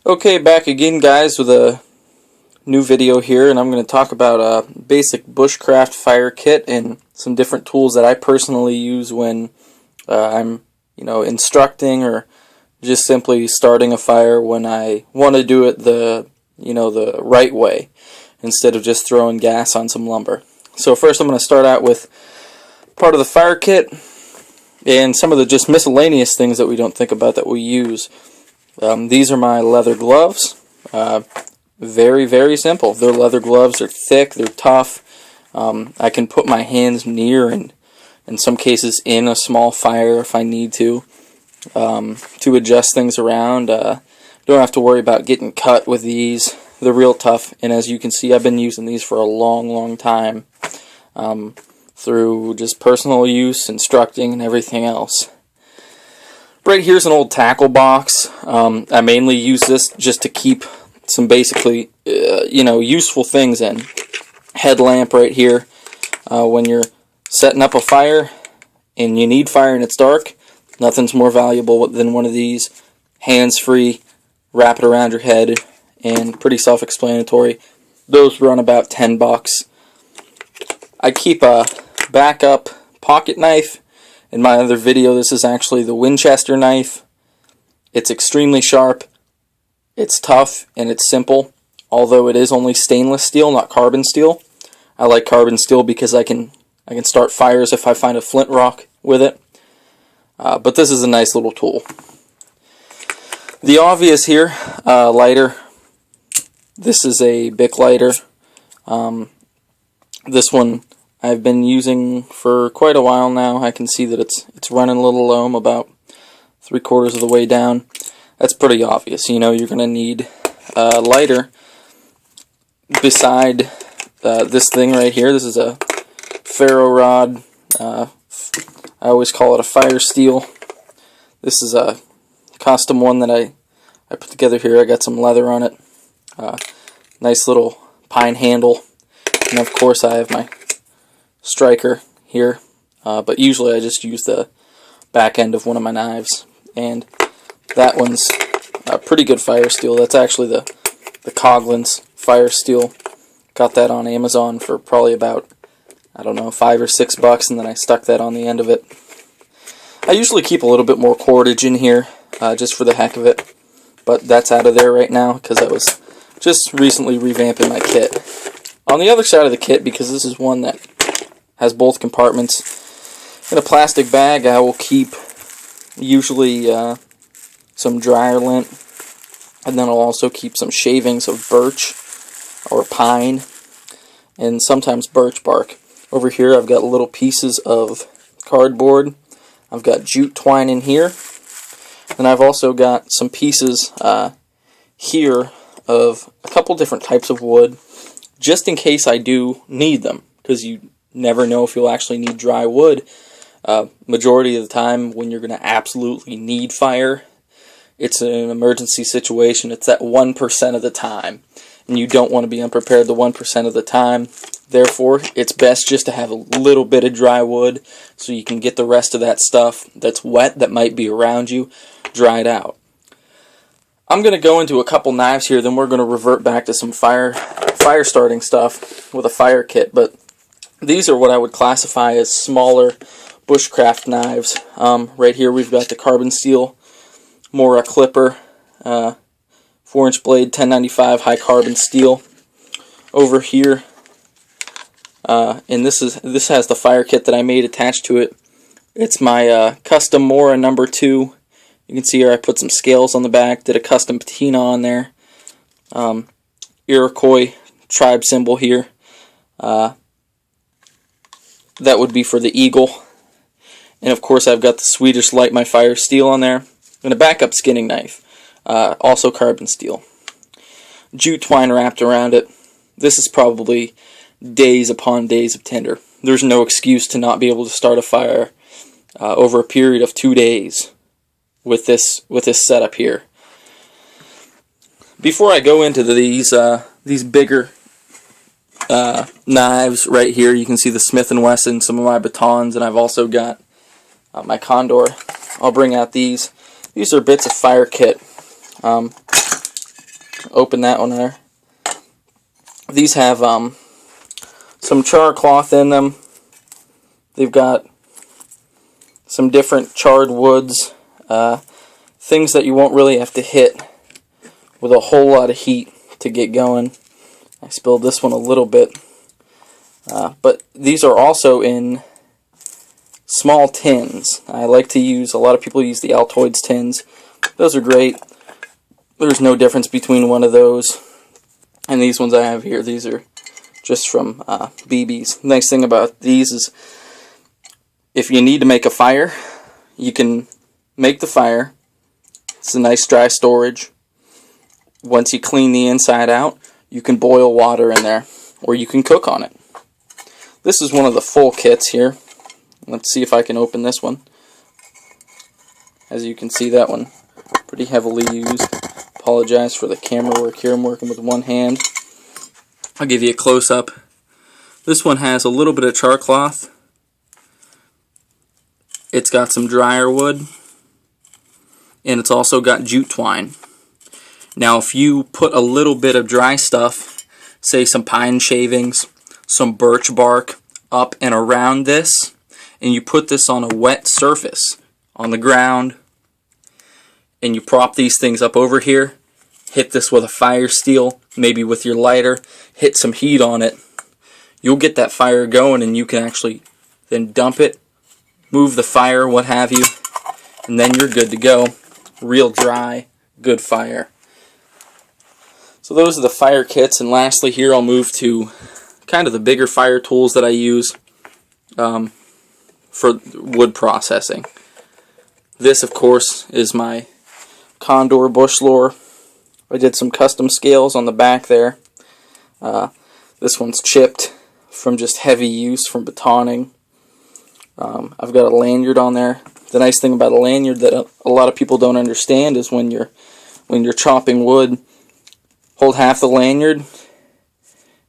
Okay, back again guys with a new video here, and I'm going to talk about a basic bushcraft fire kit and some different tools that I personally use when I'm instructing or just simply starting a fire when I want to do it the right way instead of just throwing gas on some lumber. So first I'm going to start out with part of the fire kit and some of the just miscellaneous things that we don't think about that we use. These are my leather gloves. Very, very simple. They're leather gloves. They're thick. They're tough. I can put my hands near and in some cases in a small fire if I need to adjust things around. Don't have to worry about getting cut with these. They're real tough, and as you can see, I've been using these for a long, long time through just personal use, instructing, and everything else. Right here's an old tackle box. I mainly use this just to keep some basically, useful things in. Headlamp right here. When you're setting up a fire and you need fire and it's dark, nothing's more valuable than one of these. Hands-free, wrap it around your head, and pretty self-explanatory. Those run about $10. I keep a backup pocket knife. In my other video, this is actually the Winchester knife. It's extremely sharp, it's tough, and it's simple, although it is only stainless steel, not carbon steel. I like carbon steel because I can start fires if I find a flint rock with it. But this is a nice little tool. The obvious here, lighter. This is a Bic lighter. This one I've been using for quite a while now. I can see that it's running a little low. I'm about 3/4 of the way down. That's pretty obvious. You're going to need a lighter beside this thing right here. This is a ferro rod. I always call it a fire steel. This is a custom one that I put together here. I got some leather on it. Nice little pine handle. And of course I have my striker here, but usually I just use the back end of one of my knives, and that one's a pretty good fire steel. That's actually the Coughlin's fire steel. Got that on Amazon for probably about, I don't know, $5 or $6, and then I stuck that on the end of it. I usually keep a little bit more cordage in here just for the heck of it, but that's out of there right now because I was just recently revamping my kit. On the other side of the kit, because this is one that has both compartments, in a plastic bag I will keep usually some dryer lint, and then I'll also keep some shavings of birch or pine, and sometimes birch bark. Over here I've got little pieces of cardboard. I've got jute twine in here, and I've also got some pieces here of a couple different types of wood, just in case I do need them, because you never know if you'll actually need dry wood. Majority of the time when you're going to absolutely need fire, it's an emergency situation. It's that 1% of the time, and you don't want to be unprepared the 1% of the time. Therefore, it's best just to have a little bit of dry wood so you can get the rest of that stuff that's wet that might be around you dried out. I'm going to go into a couple knives here, then we're going to revert back to some fire starting stuff with a fire kit, but these are what I would classify as smaller bushcraft knives. Right here we've got the carbon steel Mora clipper, 4-inch blade, 1095 high carbon steel. Over here, and this has the fire kit that I made attached to it. It's my custom Mora number 2. You can see here I put some scales on the back, did a custom patina on there. Iroquois tribe symbol here. That would be for the eagle. And of course I've got the Swedish Light My Fire steel on there. And a backup skinning knife. Also carbon steel. Jute twine wrapped around it. This is probably days upon days of tinder. There's no excuse to not be able to start a fire over a period of 2 days with this setup here. Before I go into these bigger knives right here, you can see the Smith & Wesson, some of my batons, and I've also got my Condor. I'll bring out these. These are bits of fire kit. open that one there. These have some char cloth in them. They've got some different charred woods, things that you won't really have to hit with a whole lot of heat to get going. I spilled this one a little bit. But these are also in small tins. I like to use, a lot of people use the Altoids tins. Those are great. There's no difference between one of those and these ones I have here. These are just from BB's. Nice thing about these is if you need to make a fire, you can make the fire. It's a nice dry storage. Once you clean the inside out, you can boil water in there, or you can cook on it. This is one of the full kits here. Let's see if I can open this one. As you can see, that one pretty heavily used. Apologize for the camera work here. I'm working with one hand. I'll give you a close-up. This one has a little bit of char cloth. It's got some dryer wood, and it's also got jute twine. Now if you put a little bit of dry stuff, say some pine shavings, some birch bark up and around this, and you put this on a wet surface on the ground, and you prop these things up over here, hit this with a fire steel, maybe with your lighter, hit some heat on it, you'll get that fire going, and you can actually then dump it, move the fire, what have you, and then you're good to go. Real dry, good fire. So those are the fire kits, and lastly here I'll move to kind of the bigger fire tools that I use for wood processing. This, of course, is my Condor bush loader. I did some custom scales on the back there. This one's chipped from just heavy use from batoning. I've got a lanyard on there. The nice thing about a lanyard that a lot of people don't understand is when you're chopping wood, hold half the lanyard,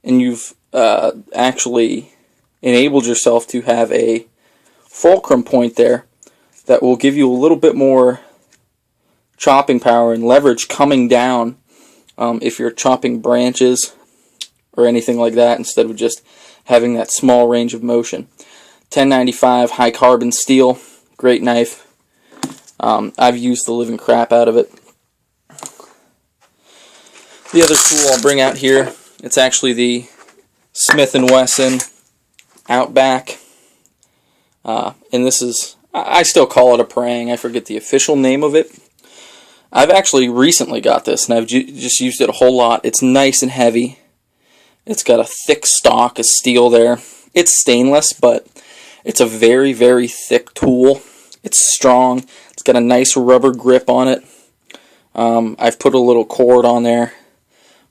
and you've actually enabled yourself to have a fulcrum point there that will give you a little bit more chopping power and leverage coming down if you're chopping branches or anything like that, instead of just having that small range of motion. 1095 high carbon steel, great knife. I've used the living crap out of it. The other tool I'll bring out here, it's actually the Smith & Wesson Outback. And this is, I still call it a prang. I forget the official name of it. I've actually recently got this, and I've just used it a whole lot. It's nice and heavy. It's got a thick stock of steel there. It's stainless, but it's a very, very thick tool. It's strong. It's got a nice rubber grip on it. I've put a little cord on there.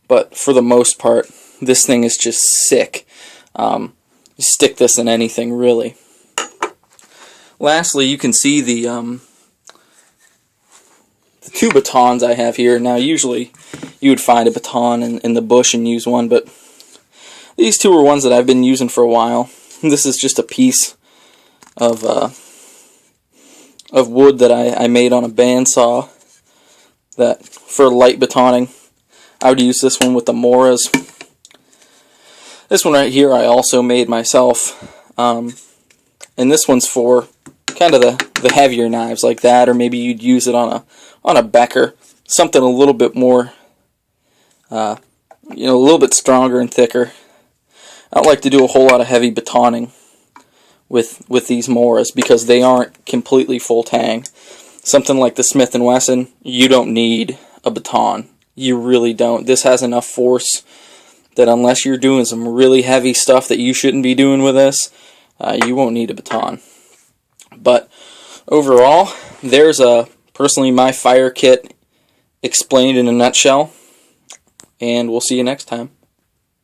But for the most part, this thing is just sick. You stick this in anything, really. Lastly, you can see the two batons I have here. Now, usually you would find a baton in the bush and use one, but these two are ones that I've been using for a while. This is just a piece of wood that I made on a bandsaw that for light batoning. I would use this one with the Moras. This one right here I also made myself. And this one's for kind of the heavier knives like that, or maybe you'd use it on a Becker. Something a little bit more, a little bit stronger and thicker. I don't like to do a whole lot of heavy batoning with these Moras because they aren't completely full tang. Something like the Smith & Wesson, you don't need a baton. You really don't. This has enough force that unless you're doing some really heavy stuff that you shouldn't be doing with this, you won't need a baton. But overall, there's personally my fire kit explained in a nutshell, and we'll see you next time.